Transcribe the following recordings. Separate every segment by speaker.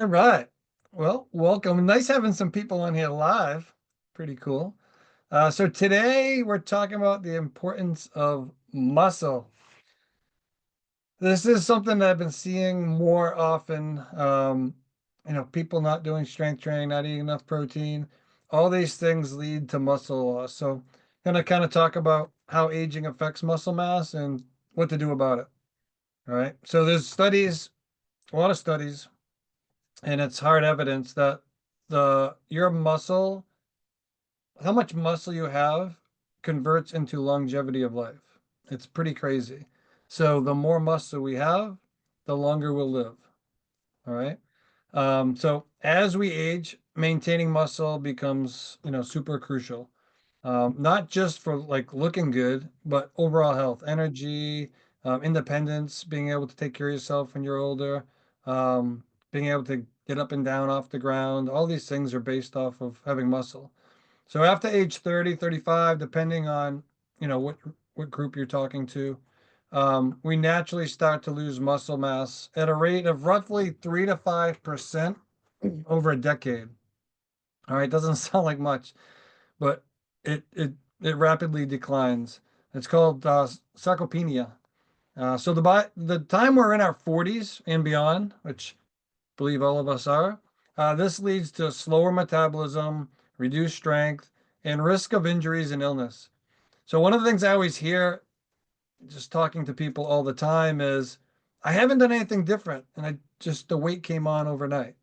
Speaker 1: All right. Well, welcome. Nice having some people on here live. Pretty cool. So today we're talking about the importance of muscle. This is something that I've been seeing more often. People not doing strength training, not eating enough protein. All these things lead to muscle loss. So, gonna kind of talk about how aging affects muscle mass and what to do about it. All right. So there's studies, a lot of studies, and it's hard evidence that your muscle, how much muscle you have, converts into longevity of life. It's pretty crazy. So the more muscle we have, the longer we'll live. All right. So as we age, maintaining muscle becomes, super crucial. Not just for like looking good, but overall health, energy, independence, being able to take care of yourself when you're older, being able to get up and down off the ground. All these things are based off of having muscle. So after age 30, 35, depending on, what group you're talking to, we naturally start to lose muscle mass at a rate of roughly 3 to 5% over a decade. All right, doesn't sound like much, but it rapidly declines. It's called sarcopenia. So the time we're in our 40s and beyond, which I believe all of us are, this leads to slower metabolism, reduced strength, and risk of injuries and illness. So one of the things I always hear just talking to people all the time is, I haven't done anything different, and the weight came on overnight.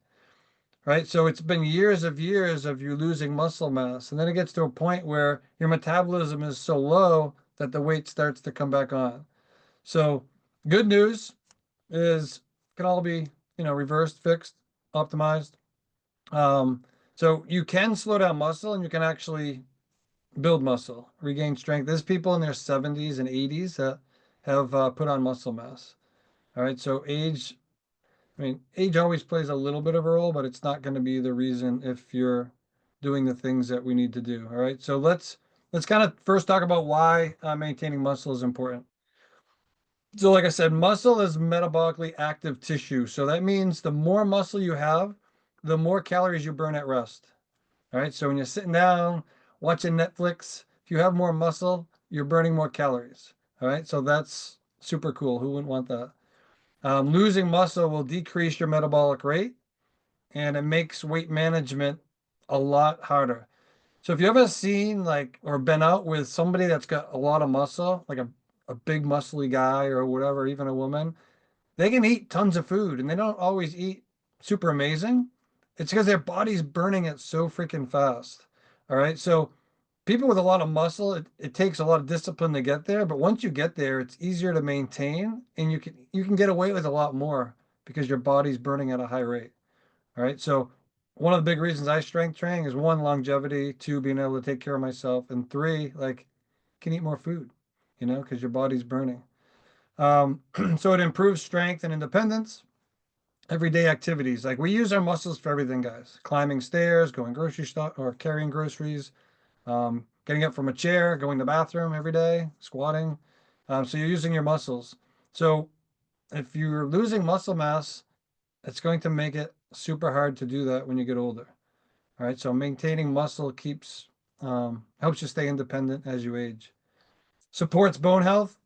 Speaker 1: Right? So it's been years of you losing muscle mass. And then it gets to a point where your metabolism is so low that the weight starts to come back on. So good news is can all be, reversed, fixed, optimized. Um, so you can slow down muscle and you can actually build muscle, regain strength. There's people in their 70s and 80s that have put on muscle mass. All right. So age always plays a little bit of a role, but it's not going to be the reason if you're doing the things that we need to do. All right. So let's kind of first talk about why maintaining muscle is important. So, like I said, muscle is metabolically active tissue. So that means the more muscle you have, the more calories you burn at rest. All right. So when you're sitting down watching Netflix, if you have more muscle, you're burning more calories. All right. So that's super cool. Who wouldn't want that? Losing muscle will decrease your metabolic rate and it makes weight management a lot harder. So if you ever seen like or been out with somebody that's got a lot of muscle, like a big muscly guy or whatever, even a woman, they can eat tons of food and they don't always eat super amazing. It's because their body's burning it so freaking fast. All right. So people with a lot of muscle, it takes a lot of discipline to get there, but once you get there, it's easier to maintain and you can get away with a lot more because your body's burning at a high rate. All right. So one of the big reasons I strength training is one, longevity, two, being able to take care of myself, and three, like can eat more food, because your body's burning. So it improves strength and independence, everyday activities. Like we use our muscles for everything, guys. Climbing stairs, going grocery store or carrying groceries, getting up from a chair, going to the bathroom every day, squatting. So you're using your muscles. So if you're losing muscle mass, it's going to make it super hard to do that when you get older. All right. So maintaining muscle helps you stay independent as you age. Supports bone health.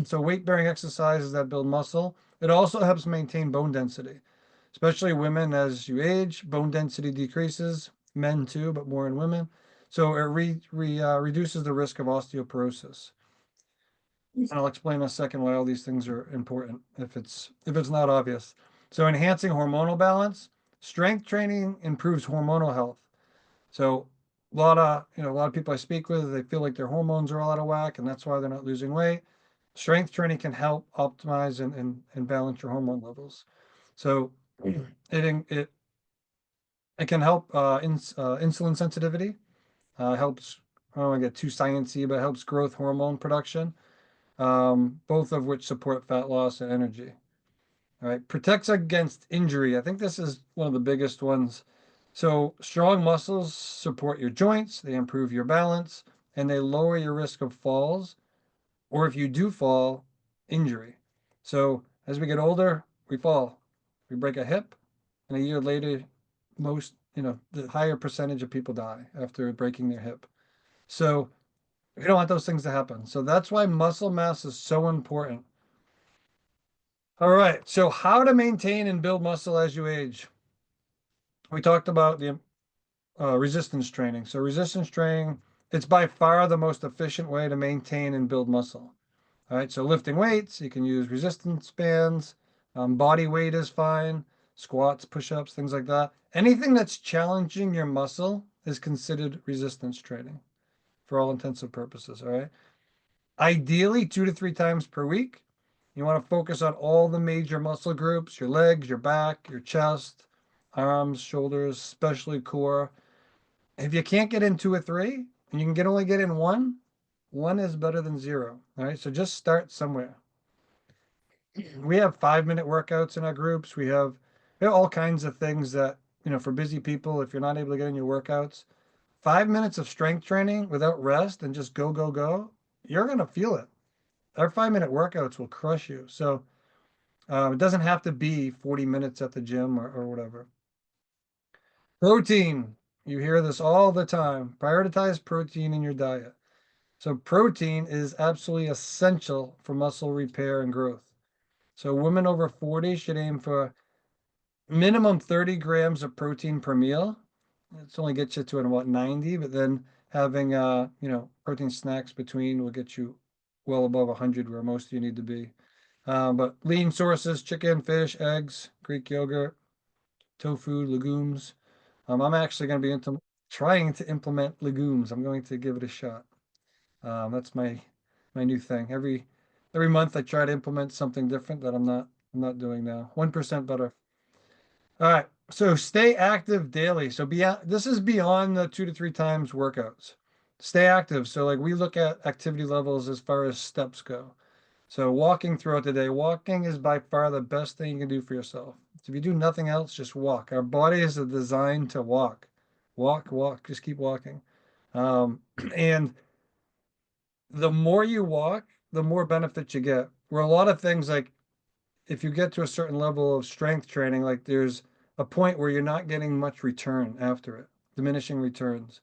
Speaker 1: So weight bearing exercises that build muscle. It also helps maintain bone density, especially women as you age. Bone density decreases, men too, but more in women. So it reduces the risk of osteoporosis. And I'll explain in a second why all these things are important if it's not obvious. So enhancing hormonal balance, strength training improves hormonal health. So a lot of people I speak with, they feel like their hormones are all out of whack, and that's why they're not losing weight. Strength training can help optimize and balance your hormone levels. So it it can help insulin sensitivity. Helps. I don't want to get too sciencey, but helps growth hormone production. Both of which support fat loss and energy. All right, protects against injury. I think this is one of the biggest ones. So strong muscles support your joints, they improve your balance, and they lower your risk of falls, or if you do fall, injury. So as we get older, we fall. We break a hip, and a year later, the higher percentage of people die after breaking their hip. So we don't want those things to happen. So that's why muscle mass is so important. All right. So how to maintain and build muscle as you age. We talked about the resistance training. So resistance training, it's by far the most efficient way to maintain and build muscle. All right. So lifting weights, you can use resistance bands. Body weight is fine. Squats, push-ups, things like that. Anything that's challenging your muscle is considered resistance training for all intents and purposes. All right. Ideally, 2 to 3 times per week. You want to focus on all the major muscle groups, your legs, your back, your chest, arms, shoulders, especially core. If you can't get in 2 or 3, and you can only get in one is better than zero. All right. So just start somewhere. We have 5-minute workouts in our groups. We have all kinds of things that, for busy people, if you're not able to get in your workouts, 5 minutes of strength training without rest and just go, go, go, you're going to feel it. Our 5-minute workouts will crush you. So it doesn't have to be 40 minutes at the gym or whatever. Protein. You hear this all the time. Prioritize protein in your diet. So protein is absolutely essential for muscle repair and growth. So women over 40 should aim for minimum 30 grams of protein per meal. It's only gets you to about 90, but then having protein snacks between will get you well above 100 where most of you need to be. But lean sources, chicken, fish, eggs, Greek yogurt, tofu, legumes. I'm actually going to be trying to implement legumes. I'm going to give it a shot. That's my new thing. Every month I try to implement something different that I'm not doing now. 1% better. All right. So stay active daily. So this is beyond the 2 to 3 times workouts. Stay active. So like we look at activity levels as far as steps go. So walking throughout the day, walking is by far the best thing you can do for yourself. So if you do nothing else, just walk. Our bodies are designed to walk. Walk, walk, just keep walking. And the more you walk, the more benefits you get. Where a lot of things like if you get to a certain level of strength training, like there's a point where you're not getting much return after it, diminishing returns.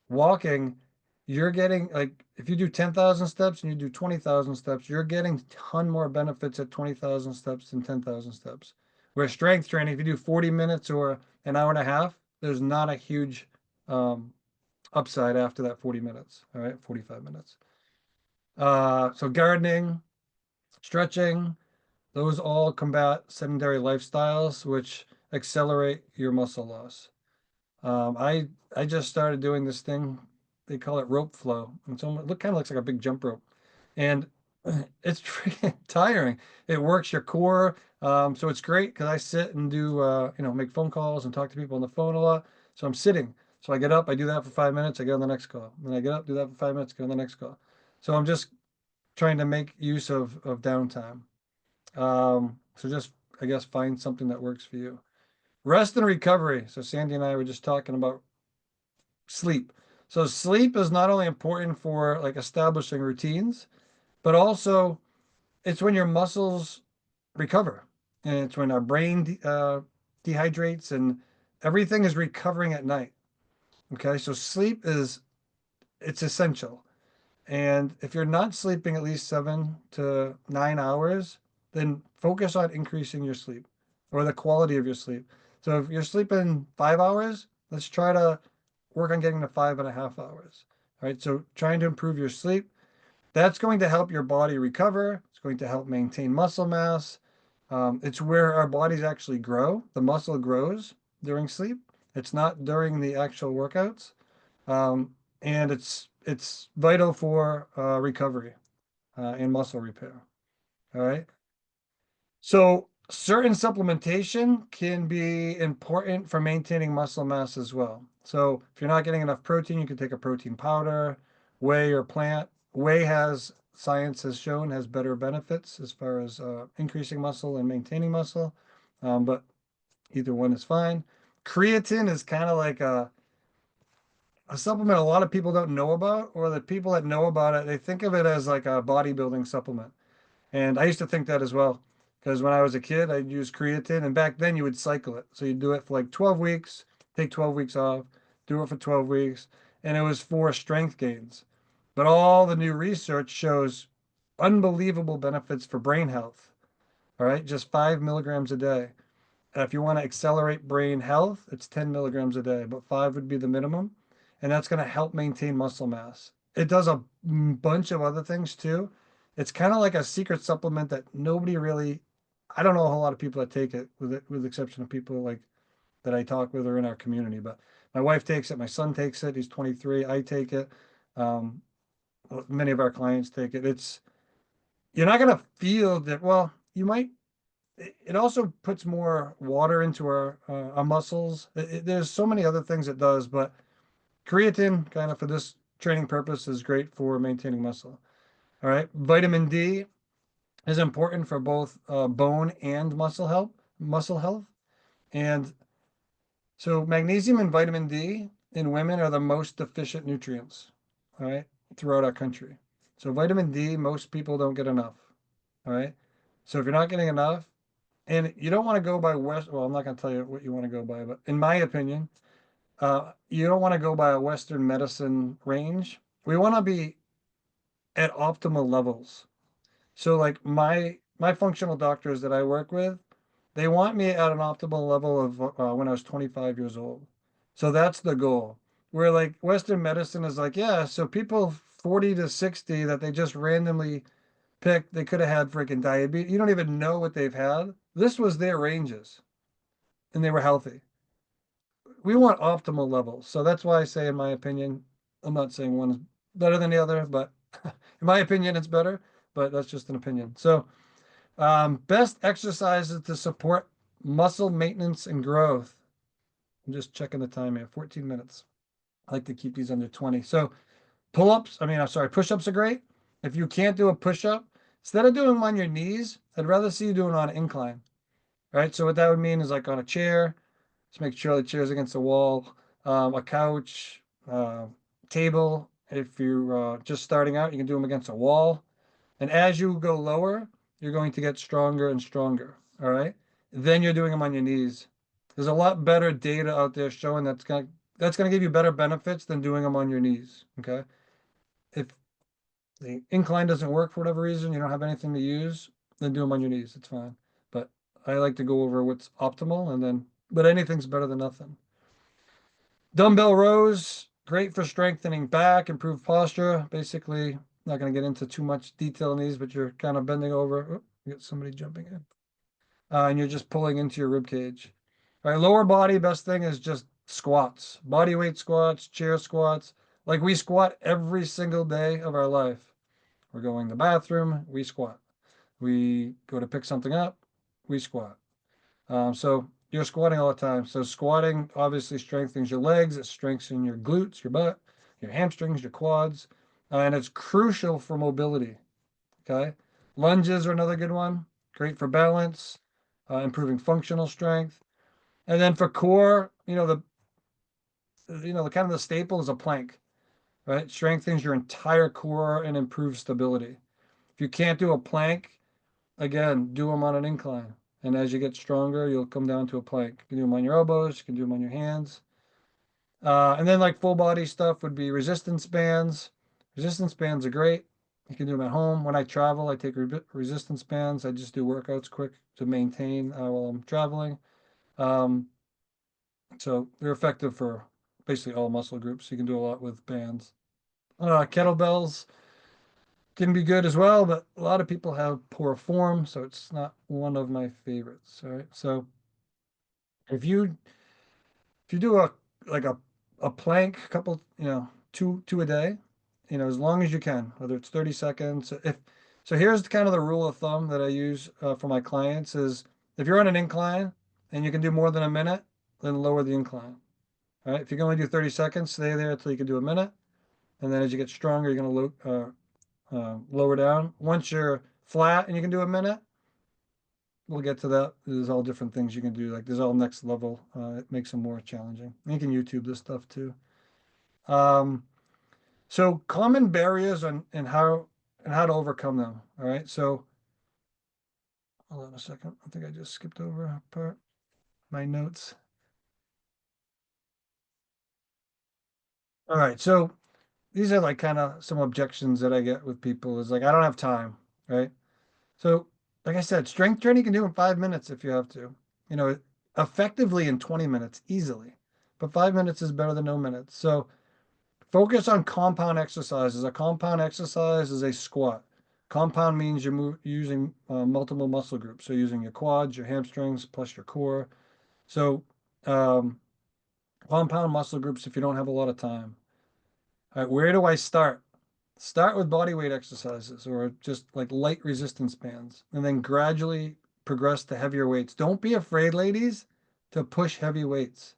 Speaker 1: Walking, you're getting like if you do 10,000 steps and you do 20,000 steps, you're getting a ton more benefits at 20,000 steps than 10,000 steps. Where strength training, if you do 40 minutes or an hour and a half, there's not a huge upside after that 40 minutes. All right, 45 minutes. So gardening, stretching, those all combat sedentary lifestyles, which accelerate your muscle loss. I just started doing this thing. They call it rope flow. And so it kind of looks like a big jump rope. And it's freaking tiring. It works your core. So it's great because I sit and do, make phone calls and talk to people on the phone a lot. So I'm sitting. So I get up, I do that for 5 minutes, I get on the next call. Then I get up, do that for 5 minutes, get on the next call. So I'm just trying to make use of downtime. So just, I guess, find something that works for you. Rest and recovery. So Sandy and I were just talking about sleep. So sleep is not only important for like establishing routines, but also it's when your muscles recover, and it's when our brain dehydrates and everything is recovering at night. Okay, so sleep it's essential. And if you're not sleeping at least 7 to 9 hours, then focus on increasing your sleep or the quality of your sleep. So if you're sleeping 5 hours, let's try to work on getting to 5.5 hours. All right. So trying to improve your sleep, that's going to help your body recover. It's going to help maintain muscle mass. It's where our bodies actually grow. The muscle grows during sleep. It's not during the actual workouts. And it's vital for recovery and muscle repair. All right. So certain supplementation can be important for maintaining muscle mass as well. So if you're not getting enough protein, you can take a protein powder, whey or plant. Whey has science has shown has better benefits as far as increasing muscle and maintaining muscle, but either one is fine. Creatine is kind of like a supplement a lot of people don't know about, or the people that know about it, they think of it as like a bodybuilding supplement. And I used to think that as well. Because when I was a kid, I'd use creatine, and back then you would cycle it. So you'd do it for like 12 weeks, take 12 weeks off, do it for 12 weeks, and it was for strength gains. But all the new research shows unbelievable benefits for brain health. All right, just 5 milligrams a day. If you want to accelerate brain health, it's 10 milligrams a day, but five would be the minimum. And that's going to help maintain muscle mass. It does a bunch of other things too. It's kind of like a secret supplement that nobody really, I don't know a whole lot of people that take it, with the exception of people like that I talk with or in our community. But my wife takes it, my son takes it, he's 23, I take it. Um, Many of our clients take it. You're not going to feel that, well, you might it also puts more water into our muscles. There's so many other things it does, but creatine, kind of for this training purpose, is great for maintaining muscle. All right, vitamin D is important for both bone and muscle health. Muscle health, and so magnesium and vitamin D in women are the most deficient nutrients. All right, throughout our country. So vitamin D, most people don't get enough. All right, so if you're not getting enough, and you don't want to go by well, I'm not going to tell you what you want to go by, but in my opinion, you don't want to go by a Western medicine range. We want to be at optimal levels. So like my functional doctors that I work with, they want me at an optimal level of when I was 25 years old. So that's the goal. Where like Western medicine is like, yeah, so people 40 to 60 that they just randomly picked, they could have had freaking diabetes. You don't even know what they've had. This was their ranges and they were healthy. We want optimal levels. So that's why I say, in my opinion, I'm not saying one is better than the other, but in my opinion, it's better, but that's just an opinion. So, best exercises to support muscle maintenance and growth. I'm just checking the time here, 14 minutes. I like to keep these under 20. So, I'm sorry, push-ups are great. If you can't do a push-up, instead of doing them on your knees, I'd rather see you doing it on an incline, right? So what that would mean is like on a chair, just make sure the chair's against the wall, a couch, table. If you're just starting out, you can do them against a wall. And as you go lower, you're going to get stronger and stronger. All right. Then you're doing them on your knees. There's a lot better data out there showing that's gonna give you better benefits than doing them on your knees. Okay. If the incline doesn't work for whatever reason, you don't have anything to use, then do them on your knees. It's fine. But I like to go over what's optimal and then, but anything's better than nothing. Dumbbell rows, great for strengthening back, improve posture. Basically, not going to get into too much detail in these, but you're kind of bending over. Oh, you get somebody jumping in. And you're just pulling into your rib cage. All right, lower body, best thing is just squats, body weight squats, chair squats. Like we squat every single day of our life. We're going to the bathroom, we squat. We go to pick something up, we squat. So you're squatting all the time. So squatting obviously strengthens your legs, it strengthens your glutes, your butt, your hamstrings, your quads, and it's crucial for mobility. Okay. Lunges are another good one. Great for balance, improving functional strength. And then for core, the kind of the staple is a plank, right? Strengthens your entire core and improves stability. If you can't do a plank, again, do them on an incline. And as you get stronger, you'll come down to a plank. You can do them on your elbows, you can do them on your hands. And then like full body stuff would be resistance bands. Resistance bands are great. You can do them at home. When I travel, I take resistance bands. I just do workouts quick to maintain while I'm traveling. Um, so they're effective for basically all muscle groups. You can do a lot with bands. Kettlebells can be good as well, but a lot of people have poor form, so it's not one of my favorites. All right. So if you if you do a plank, a couple, two a day, as long as you can, whether it's 30 seconds. Here's kind of the rule of thumb that I use for my clients is if you're on an incline and you can do more than a minute, then lower the incline. All right. If you can only do 30 seconds, stay there until you can do a minute. And then as you get stronger, you're going to lower down. Once you're flat and you can do a minute, we'll get to that. There's all different things you can do. Like there's all next level. It makes them more challenging. You can YouTube this stuff too. Um, so common barriers and how to overcome them. All right. So Hold on a second. I think I just skipped over a part. My notes. All right. So these are like kind of some objections that I get with people is like, I don't have time, right? So, like I said, strength training you can do in 5 minutes if you have to. You know, effectively in 20 minutes easily. But 5 minutes is better than no minutes. So focus on compound exercises. A compound exercise is a squat. Compound means you're using multiple muscle groups. So using your quads, your hamstrings, plus your core. So um, compound muscle groups if you don't have a lot of time. All right, where do I start? Start with body weight exercises or just like light resistance bands, and then gradually progress to heavier weights. Don't be afraid, ladies, to push heavy weights.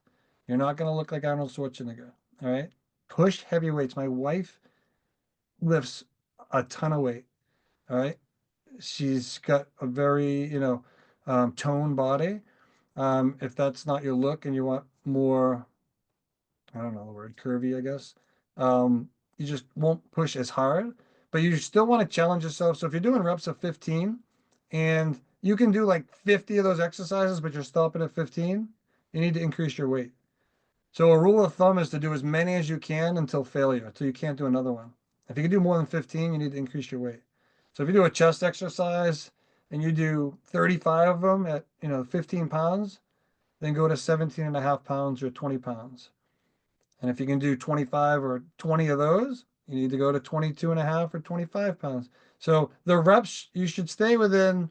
Speaker 1: You're not going to look like Arnold Schwarzenegger. All right. Push heavy weights. My wife lifts a ton of weight. All right. She's got a very, toned body. If that's not your look and you want more, I don't know the word, curvy, I guess. You just won't push as hard, but you still want to challenge yourself. So if you're doing reps of 15 and you can do like 50 of those exercises, but you're stopping at 15, you need to increase your weight. So a rule of thumb is to do as many as you can until failure, until you can't do another one. If you can do more than 15, you need to increase your weight. So if you do a chest exercise and you do 35 of them at, 15 pounds, then go to 17 and a half pounds or 20 pounds. And if you can do 25 or 20 of those, you need to go to 22 and a half or 25 pounds. So the reps, you should stay within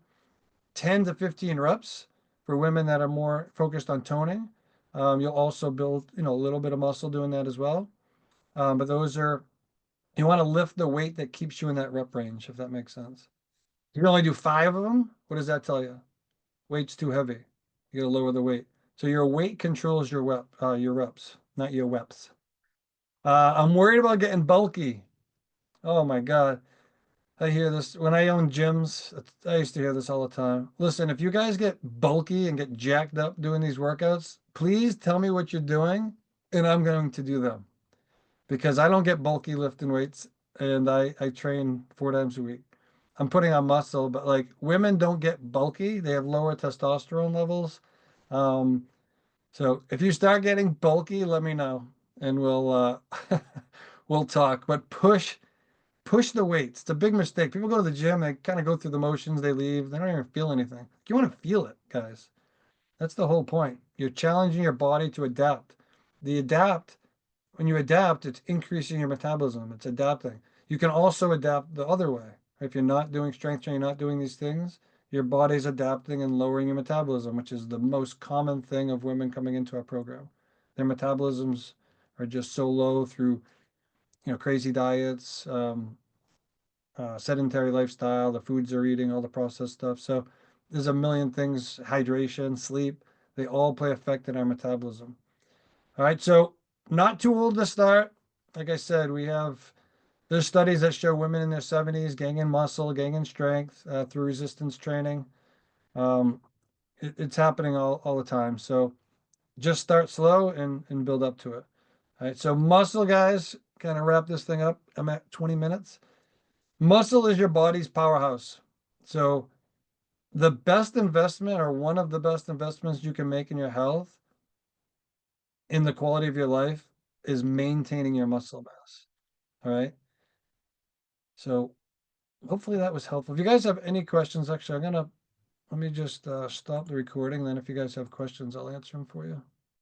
Speaker 1: 10 to 15 reps for women that are more focused on toning. You'll also build, a little bit of muscle doing that as well. But those are, you want to lift the weight that keeps you in that rep range, if that makes sense. You can only do 5 of them. What does that tell you? Weight's too heavy. You got to lower the weight. So your weight controls your reps, not your reps. I'm worried about getting bulky. Oh my God. I hear this when I own gyms. I used to hear this all the time. Listen, if you guys get bulky and get jacked up doing these workouts, please tell me what you're doing and I'm going to do them because I don't get bulky lifting weights and I train 4 times a week. I'm putting on muscle, but like women don't get bulky. They have lower testosterone levels. Um, so if you start getting bulky, let me know and we'll we'll talk. But push the weights. It's a big mistake. People go to the gym, they kind of go through the motions, they leave, they don't even feel anything. You want to feel it, guys. That's the whole point. You're challenging your body to adapt. When you adapt, it's increasing your metabolism. It's adapting. You can also adapt the other way. If you're not doing strength training, you're not doing these things, your body's adapting and lowering your metabolism, which is the most common thing of women coming into our program. Their metabolisms are just so low through, crazy diets, sedentary lifestyle, the foods they're eating, all the processed stuff. So there's a million things, hydration, sleep, they all play effect in our metabolism. All right, so not too old to start. Like I said, there's studies that show women in their 70s gaining muscle, gaining strength through resistance training. Um, it's happening all the time. So just start slow and build up to it. All right, so muscle, guys, kind of wrap this thing up. I'm at 20 minutes. Muscle is your body's powerhouse. So the best investment or one of the best investments you can make in your health, in the quality of your life, is maintaining your muscle mass. All right. So hopefully that was helpful. If you guys have any questions, actually, let me just stop the recording. Then if you guys have questions, I'll answer them for you.